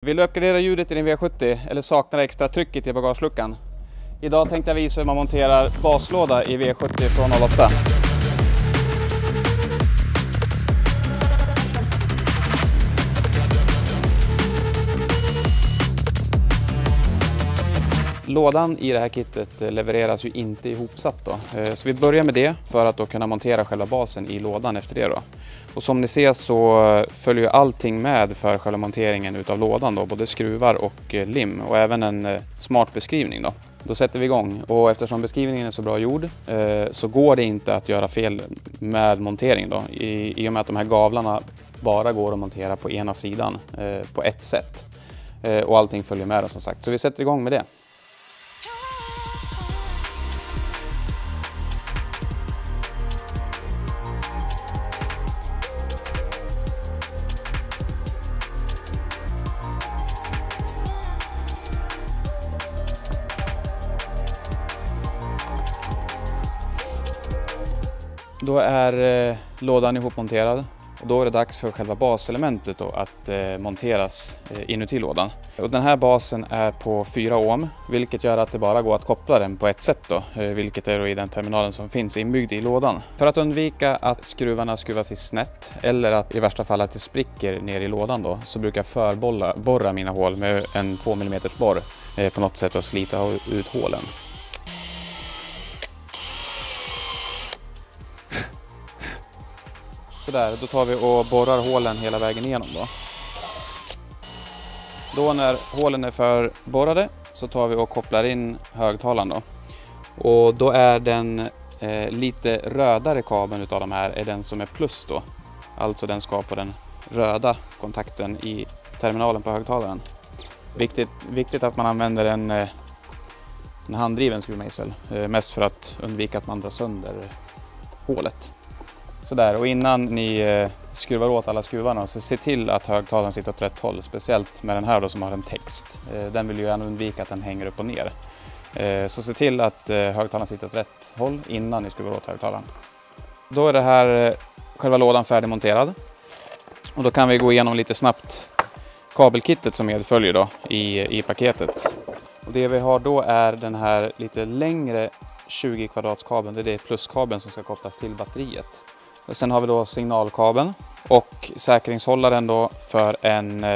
Vill du uppgradera ljudet i din V70 eller saknar extra trycket i bagageluckan? Idag tänkte jag visa hur man monterar baslåda i V70 från 08. Lådan i det här kittet levereras ju inte ihopsatt då. Så vi börjar med det för att då kunna montera själva basen i lådan efter det då. Och som ni ser så följer allting med för själva monteringen utav lådan då, både skruvar och lim och även en smart beskrivning då. Då sätter vi igång, och eftersom beskrivningen är så bra gjord så går det inte att göra fel med montering då, i och med att de här gavlarna bara går att montera på ena sidan på ett sätt. Och allting följer med då, som sagt. Så vi sätter igång med det. Då är lådan ihopmonterad och då är det dags för själva baselementet då att monteras inuti lådan. Och den här basen är på 4 ohm, vilket gör att det bara går att koppla den på ett sätt då, vilket är då i den terminalen som finns inbyggd i lådan. För att undvika att skruvarna skruvas i snett eller att i värsta fall att det spricker ner i lådan då, så brukar jag förborra mina hål med en 2 mm borr på något sätt och slita ut hålen. Sådär, då tar vi och borrar hålen hela vägen igenom då. Då när hålen är förborrade så tar vi och kopplar in högtalaren då. Och då är den lite rödare kabeln utav de här är den som är plus då. Alltså den ska på den röda kontakten i terminalen på högtalaren. Viktigt att man använder en handdriven skruvmejsel. Mest för att undvika att man drar sönder hålet. Sådär, och innan ni skruvar åt alla skruvarna så se till att högtalaren sitter åt rätt håll. Speciellt med den här då som har en text. Den vill ju gärna undvika att den hänger upp och ner. Så se till att högtalaren sitter åt rätt håll innan ni skruvar åt högtalaren. Då är det här själva lådan färdigmonterad. Och då kan vi gå igenom lite snabbt kabelkittet som medföljer då i paketet. Och det vi har då är den här lite längre 20 kvadratskabeln. Det är pluskabeln som ska kopplas till batteriet. Och sen har vi då signalkabeln och säkringshållaren då för en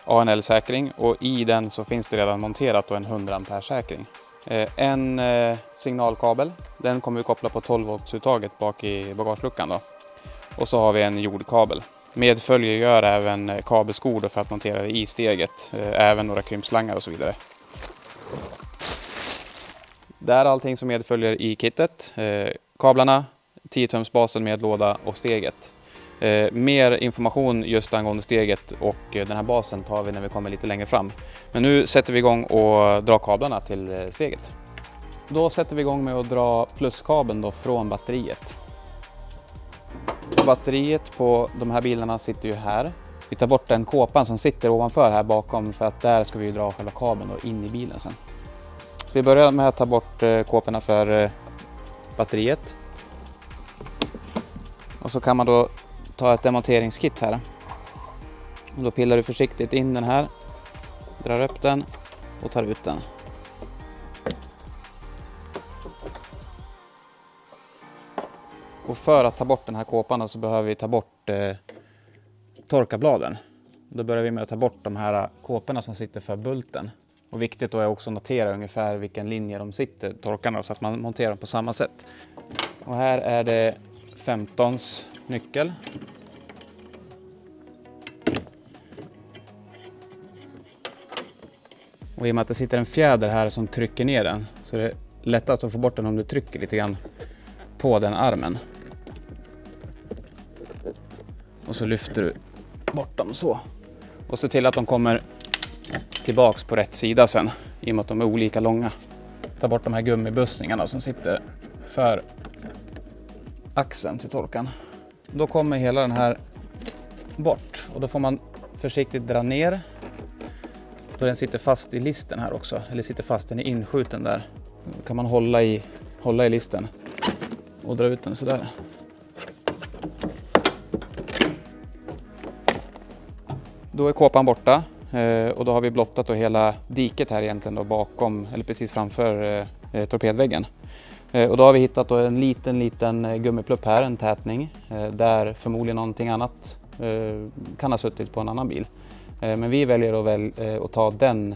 ANL-säkring, och i den så finns det redan monterat då en 100 ampere-säkring. En signalkabel, den kommer vi koppla på 12 volts-uttaget bak i bagageluckan då. Och så har vi en jordkabel. Medföljer gör även kabelskor för att montera det i steget, även några krympslangar och så vidare. Det är allting som medföljer i kittet. Kablarna, 10-tumsbasen med låda och steget. Mer information just angående steget och den här basen tar vi när vi kommer lite längre fram. Men nu sätter vi igång och drar kablarna till steget. Då sätter vi igång med att dra pluskabeln då från batteriet. Batteriet på de här bilarna sitter ju här. Vi tar bort den kåpan som sitter ovanför här bakom, för att där ska vi dra själva kabeln då in i bilen sen. Vi börjar med att ta bort kåporna för batteriet. Och så kan man då ta ett demonteringskit här. Och då pillar du försiktigt in den här, drar upp den och tar ut den. Och för att ta bort den här kåpan så behöver vi ta bort torkarbladen. Då börjar vi med att ta bort de här kåporna som sitter för bulten. Och viktigt då är också att notera ungefär vilken linje de sitter, torkarna, så att man monterar dem på samma sätt. Och här är det 15s nyckel. Och i och med att det sitter en fjäder här som trycker ner den, så är det lättast att få bort den om du trycker lite grann på den armen. Och så lyfter du bort dem så. Och se till att de kommer tillbaks på rätt sida sen, i och med att de är olika långa. Ta bort de här gummibussningarna som sitter för axeln till torkan. Då kommer hela den här bort, och då får man försiktigt dra ner. Då den sitter fast i listen här också, eller sitter fast, den är inskjuten där. Då kan man hålla i listen och dra ut den sådär. Då är kåpan borta. och då har vi blottat då hela diket här egentligen då bakom eller precis framför torpedväggen. Och då har vi hittat då en liten gummiplupp här, en tätning, där förmodligen någonting annat kan ha suttit på en annan bil. Men vi väljer att ta den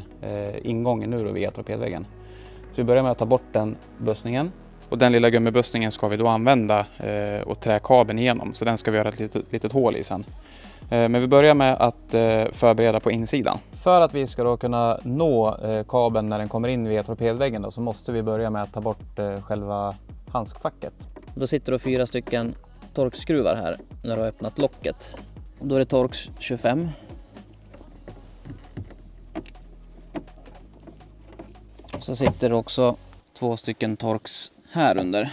ingången nu då via torpedväggen. Så vi börjar med att ta bort den bussningen. Och den lilla gummibussningen ska vi då använda och trä kabeln igenom. Så den ska vi göra ett litet hål i sen. Men vi börjar med att förbereda på insidan. För att vi ska då kunna nå kabeln när den kommer in via torpedväggen då, så måste vi börja med att ta bort själva handskfacket. Då sitter det 4 stycken torkskruvar här när du har öppnat locket. Då är det Torx 25. Så sitter det också 2 stycken Torx här under.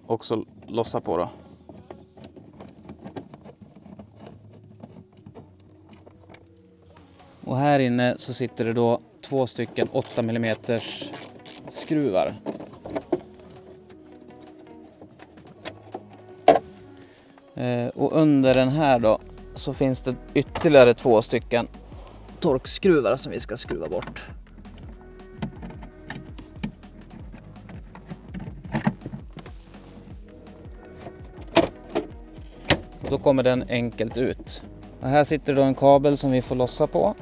Också lossa på då. Och här inne så sitter det då 2 stycken 8 mm skruvar. Och under den här då så finns det ytterligare 2 stycken torkskruvar som vi ska skruva bort. Och då kommer den enkelt ut. Och här sitter då en kabel som vi får lossa på.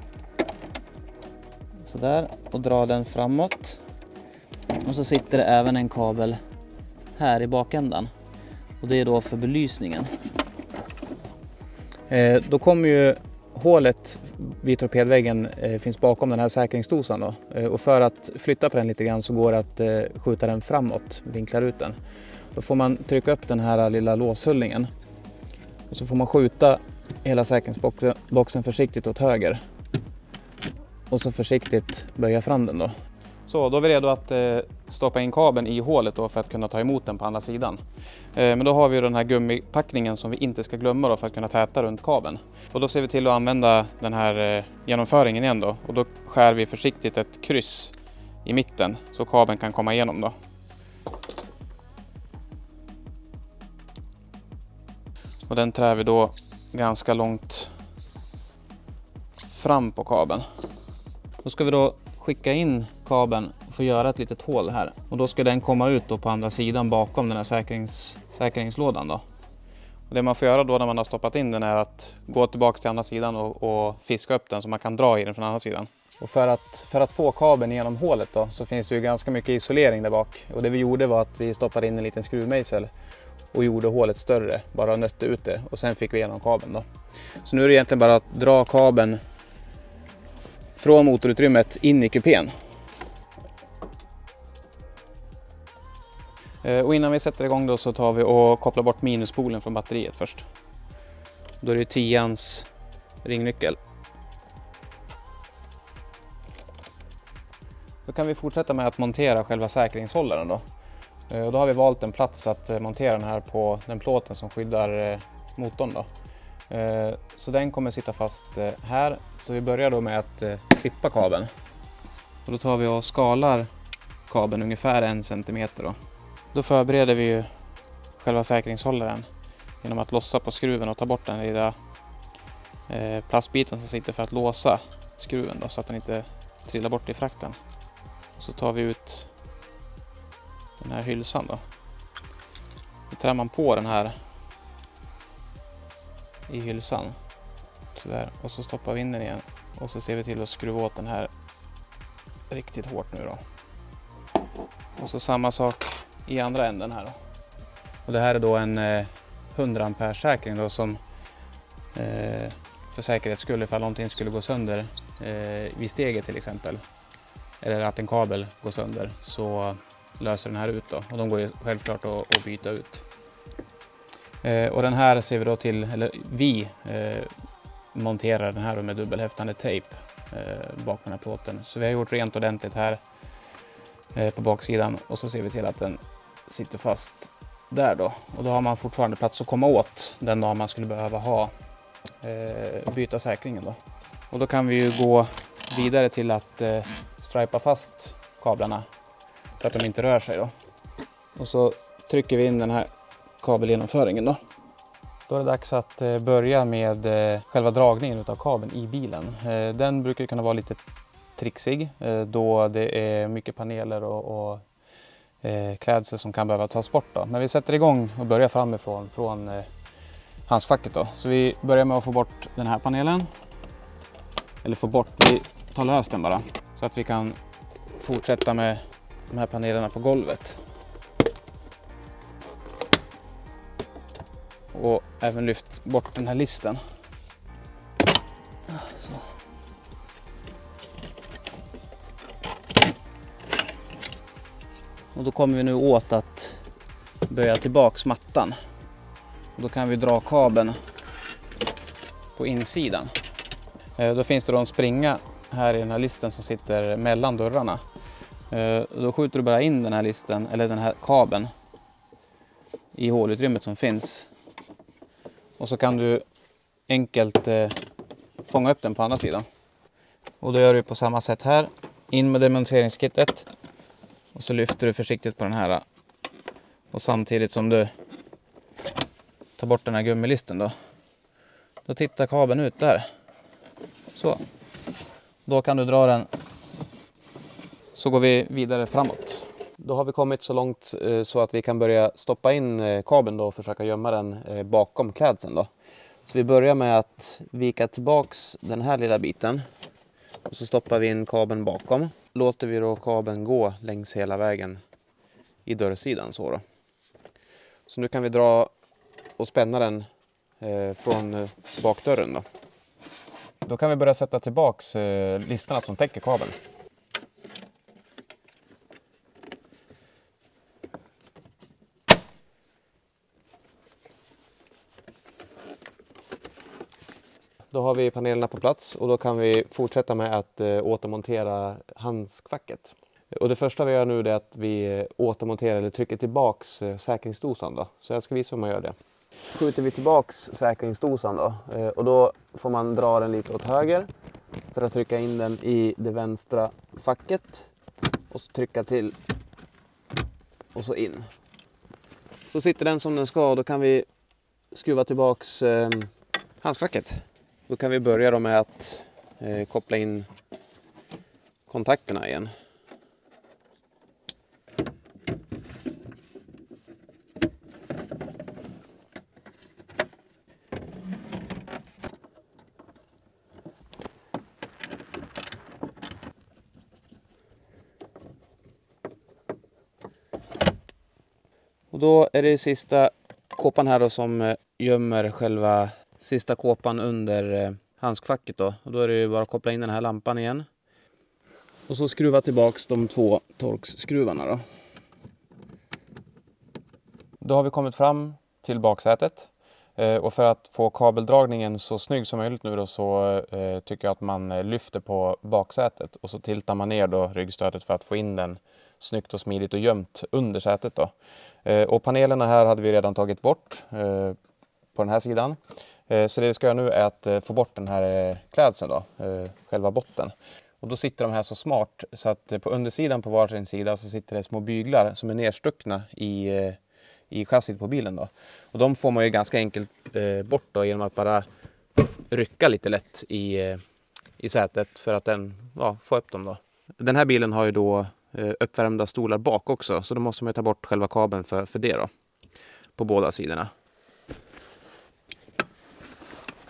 Så där, och dra den framåt. Och så sitter det även en kabel här i bakändan. Och det är då för belysningen. Då kommer ju hålet vid torpedväggen finns bakom den här säkringsdosan då. Och för att flytta på den lite grann så går det att skjuta den framåt, vinklar ut den. Då får man trycka upp den här lilla låshullningen. Och så får man skjuta hela säkringsboxen försiktigt åt höger. Och så försiktigt böja fram den då. Så då är vi redo att stoppa in kabeln i hålet då för att kunna ta emot den på andra sidan. Men då har vi den här gummipackningen som vi inte ska glömma då för att kunna täta runt kabeln. Och då ser vi till att använda den här genomföringen igen då. Och då skär vi försiktigt ett kryss i mitten så kabeln kan komma igenom då. Och den trär vi då ganska långt fram på kabeln. Då ska vi då skicka in kabeln och få göra ett litet hål här. Och då ska den komma ut då på andra sidan bakom den här säkringslådan då. Och det man får göra då när man har stoppat in den är att gå tillbaka till andra sidan och fiska upp den så man kan dra i den från andra sidan. Och för att få kabeln genom hålet då så finns det ju ganska mycket isolering där bak. Och det vi gjorde var att vi stoppade in en liten skruvmejsel och gjorde hålet större, bara nötte ut det och sen fick vi igenom kabeln då. Så nu är det egentligen bara att dra kabeln från motorutrymmet in i kupén. Och innan vi sätter igång då så tar vi och kopplar bort minuspolen från batteriet först. Då är det 10ans ringnyckel. Då kan vi fortsätta med att montera själva säkringshållaren då. Och då har vi valt en plats att montera den här på den plåten som skyddar motorn då. Så den kommer sitta fast här. Så vi börjar då med att klippa kabeln. Och då tar vi och skalar kabeln ungefär 1 centimeter då. Då förbereder vi ju själva säkringshållaren genom att lossa på skruven och ta bort den lilla plastbiten som sitter för att låsa skruven då, så att den inte trillar bort i frakten. Och så tar vi ut den här hylsan då. Då trär man på den här i hylsan. Så där. Och så stoppar vi in den igen. Och så ser vi till att skruva åt den här riktigt hårt nu då. Och så samma sak i andra änden här då. Och det här är då en 100 ampere säkring då som för säkerhets skull ifall någonting skulle gå sönder vid steget till exempel. Eller att en kabel går sönder så löser den här ut då. Och de går ju självklart att byta ut. Och den här ser vi då till, eller vi monterar den här med dubbelhäftande tejp bakom den här plåten. Så vi har gjort rent ordentligt här på baksidan och så ser vi till att den sitter fast där då. Och då har man fortfarande plats att komma åt den dag man skulle behöva ha byta säkringen då. Och då kan vi ju gå vidare till att stripa fast kablarna så att de inte rör sig då. Och så trycker vi in den här kabelgenomföringen då. Då är det dags att börja med själva dragningen av kabeln i bilen. Den brukar kunna vara lite trixig då det är mycket paneler och klädsel som kan behöva tas bort då. Men vi sätter igång och börjar framifrån från handskfacket då. Så vi börjar med att få bort den här panelen. Eller vi tar lös den bara. Så att vi kan fortsätta med de här panelerna på golvet. Och även lyft bort den här listen. Så. Och då kommer vi nu åt att böja tillbaks mattan. Och då kan vi dra kabeln på insidan. Då finns det då en springa här i den här listen som sitter mellan dörrarna. Då skjuter du bara in den här listen, eller den här kabeln, i hålutrymmet som finns. Och så kan du enkelt fånga upp den på andra sidan. Och då gör du på samma sätt här. In med demonteringskittet. Och så lyfter du försiktigt på den här. Och samtidigt som du tar bort den här gummilisten då. Då tittar kabeln ut där. Så. Då kan du dra den. Så går vi vidare framåt. Då har vi kommit så långt så att vi kan börja stoppa in kabeln då och försöka gömma den bakom klädseln då. Så vi börjar med att vika tillbaks den här lilla biten. Och så stoppar vi in kabeln bakom. Låter vi då kabeln gå längs hela vägen i dörrsidan så då. Så nu kan vi dra och spänna den från bakdörren då. Då kan vi börja sätta tillbaks listerna som täcker kabeln. Då har vi panelerna på plats och då kan vi fortsätta med att återmontera handskfacket. Och det första vi gör nu är att vi återmonterar eller trycker tillbaks säkringsdosan då. Så jag ska visa hur man gör det. Skjuter vi tillbaks säkringsdosan då och då får man dra den lite åt höger för att trycka in den i det vänstra facket och så trycka till och så in. Så sitter den som den ska och då kan vi skruva tillbaks handskfacket. Då kan vi börja då med att koppla in kontakterna igen. Och då är det sista kåpan här då som gömmer själva sista kåpan under handskfacket då. Och då är det ju bara att koppla in den här lampan igen. Och så skruva tillbaks de 2 torkskruvarna då. Då har vi kommit fram till baksätet. Och för att få kabeldragningen så snygg som möjligt nu då så tycker jag att man lyfter på baksätet. Och så tiltar man ner då ryggstödet för att få in den snyggt och smidigt och gömt under sätet då. Och panelerna här hade vi redan tagit bort på den här sidan. Så det vi ska göra nu är att få bort den här klädseln då, själva botten. Och då sitter de här så smart så att på undersidan på varsin sida så sitter det små byglar som är nedstuckna i chassit på bilen då. Och de får man ju ganska enkelt bort då genom att bara rycka lite lätt i sätet för att få upp dem då. Den här bilen har ju då uppvärmda stolar bak också så då måste man ta bort själva kabeln för det då. På båda sidorna.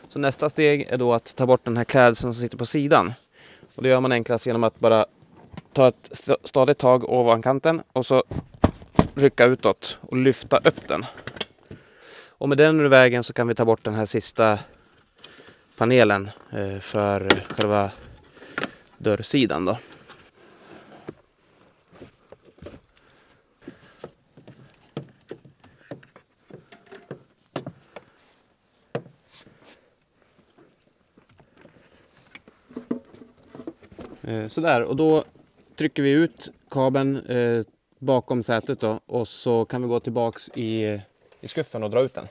Så nästa steg är då att ta bort den här klädseln som sitter på sidan. Och det gör man enklast genom att bara ta ett stadigt tag ovan kanten och så rycka utåt och lyfta upp den. Och med den ur vägen så kan vi ta bort den här sista panelen för själva dörrsidan då. Sådär, och då trycker vi ut kabeln bakom sätet då, och så kan vi gå tillbaks i skuffen och dra ut den.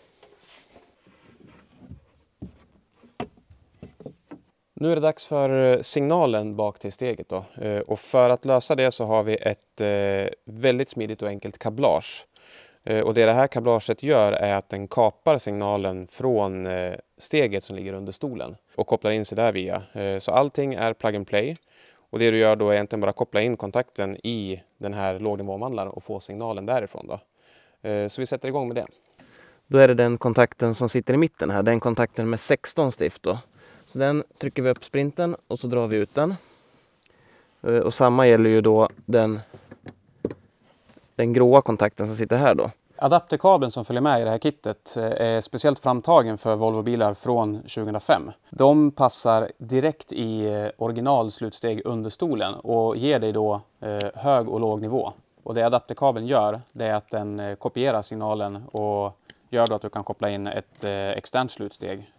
Nu är det dags för signalen bak till steget då. Och för att lösa det så har vi ett väldigt smidigt och enkelt kablage. Och det här kablaget gör är att den kapar signalen från steget som ligger under stolen och kopplar in sig där via. Så allting är plug and play. Och det du gör då är egentligen bara koppla in kontakten i den här lågnivåomvandlaren och få signalen därifrån då. Så vi sätter igång med det. Då är det den kontakten som sitter i mitten här, den kontakten med 16 stift då. Så den trycker vi upp sprinten och så drar vi ut den. Och samma gäller ju då den gråa kontakten som sitter här då. Adapterkabeln som följer med i det här kittet är speciellt framtagen för Volvo-bilar från 2005. De passar direkt i original slutsteg under stolen och ger dig då hög och låg nivå. Och det adapterkabeln gör, det är att den kopierar signalen och gör då att du kan koppla in ett externt slutsteg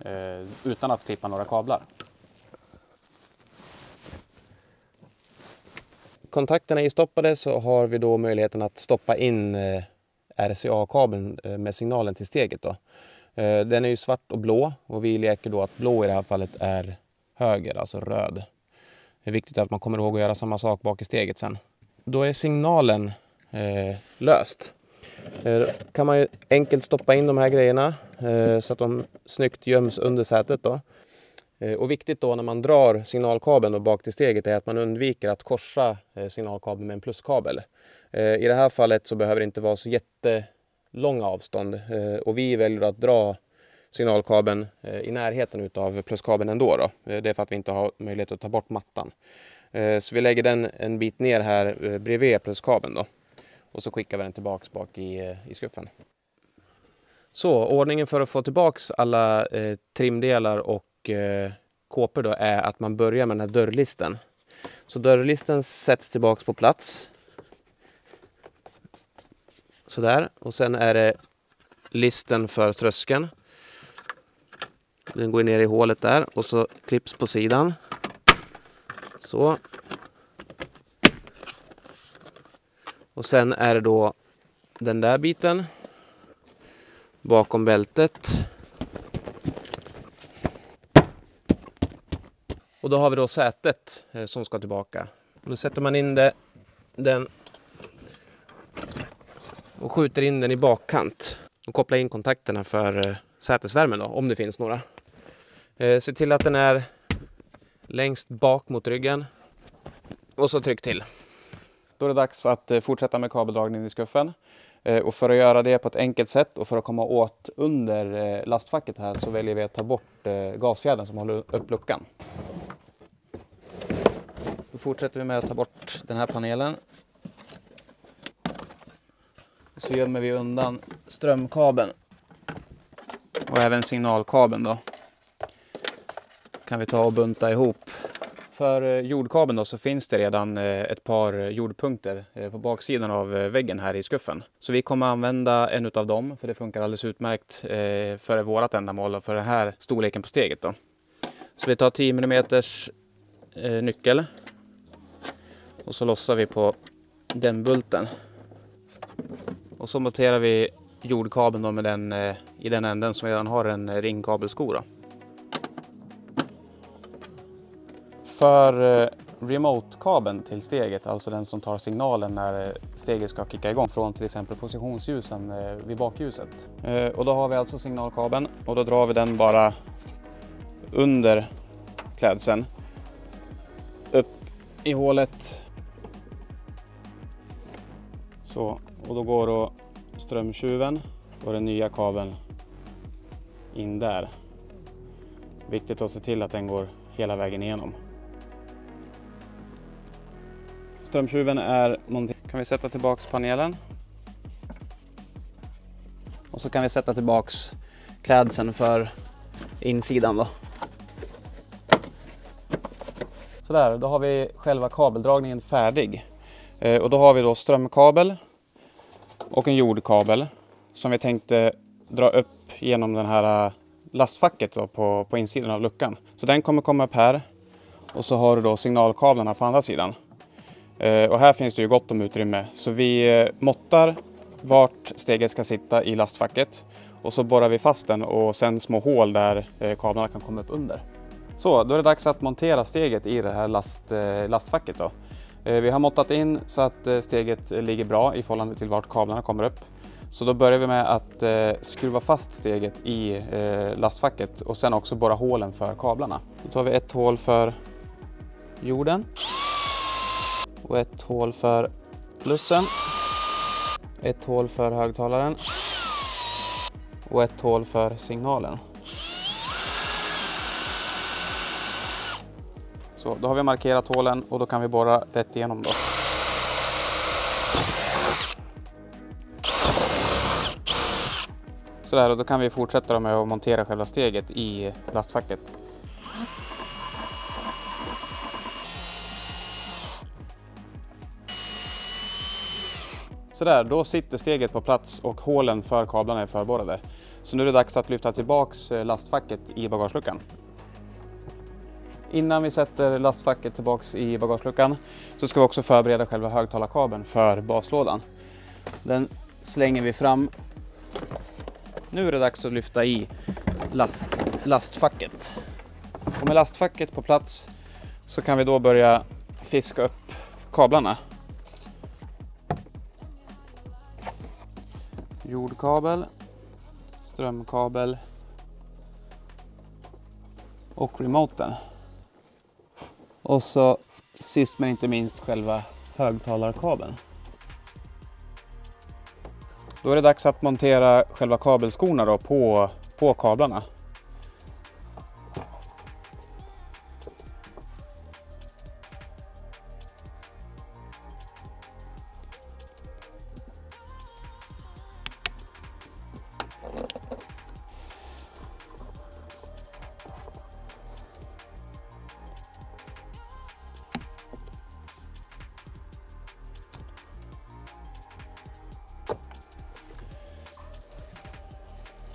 utan att klippa några kablar. Kontakterna är istoppade så har vi då möjligheten att stoppa in RCA-kabeln med signalen till steget då. Den är ju svart och blå och vi leker då att blå i det här fallet är höger, alltså röd. Det är viktigt att man kommer ihåg att göra samma sak bak i steget sen. Då är signalen löst. Kan man ju enkelt stoppa in de här grejerna så att de snyggt göms under sätet då. Och viktigt då när man drar signalkabeln och bak till steget är att man undviker att korsa signalkabeln med en pluskabel. I det här fallet så behöver det inte vara så jättelånga avstånd och vi väljer att dra signalkabeln i närheten av pluskabeln ändå då. Det är för att vi inte har möjlighet att ta bort mattan. Så vi lägger den en bit ner här bredvid pluskabeln då. Och så skickar vi den tillbaks bak i skuffen. Så ordningen för att få tillbaks alla trimdelar och kåpor då är att man börjar med den här dörrlisten. Så dörrlisten sätts tillbaks på plats. Sådär. Och sen är det listen för tröskeln. Den går ner i hålet där och så klipps på sidan. Så. Och sen är det då den där biten bakom bältet. Och då har vi då sätet som ska tillbaka. Och då sätter man in den och skjuter in den i bakkant. Och kopplar in kontakterna för sätesvärmen då, om det finns några. Se till att den är längst bak mot ryggen. Och så tryck till. Då är det dags att fortsätta med kabeldragningen i skuffen. Och för att göra det på ett enkelt sätt och för att komma åt under lastfacket här så väljer vi att ta bort gasfjädern som håller upp luckan. Då fortsätter vi med att ta bort den här panelen. Och så gömmer vi undan strömkabeln. Och även signalkabeln då. Kan vi ta och bunta ihop. För jordkabeln då så finns det redan ett par jordpunkter på baksidan av väggen här i skuffen. Så vi kommer använda en av dem för det funkar alldeles utmärkt för vårat ändamål och för den här storleken på steget då. Så vi tar 10 mm nyckel och så lossar vi på den bulten. Och så monterar vi jordkabeln då med den i den änden som redan har en ringkabelsko då. För remote-kabeln till steget, alltså den som tar signalen när steget ska kicka igång från till exempel positionsljusen vid bakljuset. Och då har vi alltså signalkabeln och då drar vi den bara under klädseln upp i hålet. Så, och då går då strömtjuven och den nya kabeln in där. Viktigt att se till att den går hela vägen igenom. Strömtjuven är monterad. Kan vi sätta tillbaks panelen. Och så kan vi sätta tillbaks klädseln för insidan då. Sådär, då har vi själva kabeldragningen färdig. Och då har vi då strömkabel och en jordkabel som vi tänkte dra upp genom den här lastfacket då på insidan av luckan. Så den kommer komma upp här och så har du då signalkablarna på andra sidan. Och här finns det ju gott om utrymme så vi måttar vart steget ska sitta i lastfacket och så borrar vi fast den och sen små hål där kablarna kan komma upp under. Så då är det dags att montera steget i det här lastfacket då. Vi har måttat in så att steget ligger bra i förhållande till vart kablarna kommer upp. Så då börjar vi med att skruva fast steget i lastfacket och sen också borra hålen för kablarna. Då tar vi ett hål för jorden och ett hål för plussen, ett hål för högtalaren och ett hål för signalen. Så då har vi markerat hålen och då kan vi borra rätt igenom då. Sådär, och då kan vi fortsätta med att montera själva steget i lastfacket. Sådär, då sitter steget på plats och hålen för kablarna är förborrade. Så nu är det dags att lyfta tillbaks lastfacket i bagageluckan. Innan vi sätter lastfacket tillbaks i bagageluckan så ska vi också förbereda själva högtalarkabeln för baslådan. Den slänger vi fram. Nu är det dags att lyfta i lastfacket. Och med lastfacket på plats så kan vi då börja fiska upp kablarna. Jordkabel, strömkabel och remoten. Och så sist men inte minst själva högtalarkabeln. Då är det dags att montera själva kabelskorna då på kablarna.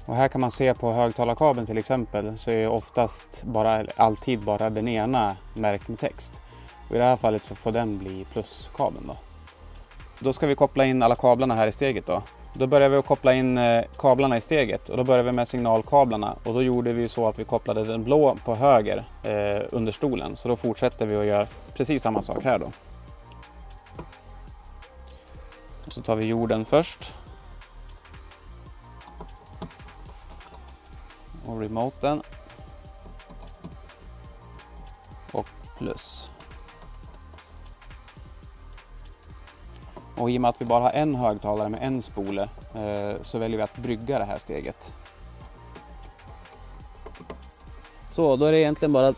Och här kan man se på högtalarkabeln till exempel så är alltid bara den ena märkt med text. Och i det här fallet så får den bli pluskabeln då. Då ska vi koppla in alla kablarna här i steget då. Då börjar vi att koppla in kablarna i steget och då börjar vi med signalkablarna. Och då gjorde vi så att vi kopplade den blå på höger under stolen. Så då fortsätter vi att göra precis samma sak här då. Och så tar vi jorden först. Och remoten och plus. Och i och med att vi bara har en högtalare med en spole så väljer vi att brygga det här steget. Så då är det egentligen bara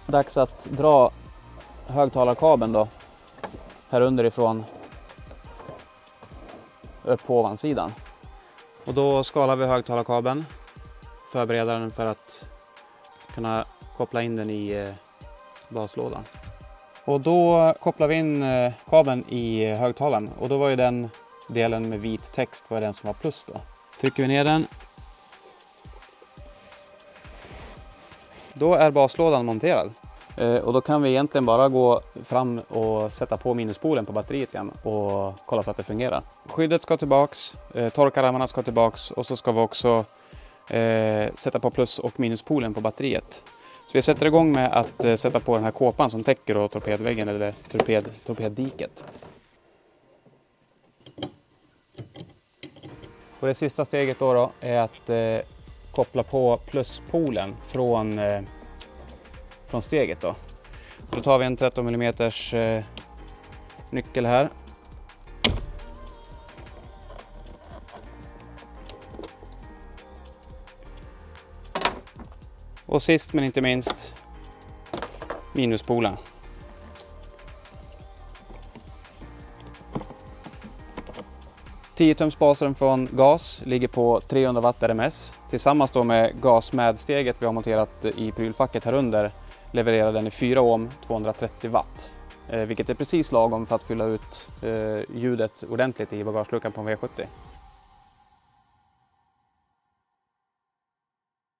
dags att dra högtalarkabeln då här underifrån upp på ovansidan. Och då skalar vi högtalarkabeln. Förbereda den för att kunna koppla in den i baslådan. Och då kopplar vi in kabeln i högtalaren och då var ju den delen med vit text var den som var plus då. Trycker vi ner den. Då är baslådan monterad. Och då kan vi egentligen bara gå fram och sätta på minuspolen på batteriet igen och kolla så att det fungerar. Skyddet ska tillbaks, torkararmarna ska tillbaks och så ska vi också sätta på plus- och minuspolen på batteriet. Så vi sätter igång med att sätta på den här kåpan som täcker då torpedväggen eller torpeddiket. Och det sista steget då är att koppla på pluspolen från steget då. Och då tar vi en 13 mm nyckel här. Och sist men inte minst minuspolen. Tums basström från gas ligger på 300 watt RMS. Tillsammans då med gasmädsteget vi har monterat i prylfacket här under levererar den i 4 ohm 230 watt. Vilket är precis lagom för att fylla ut ljudet ordentligt i bagageluckan på en V70.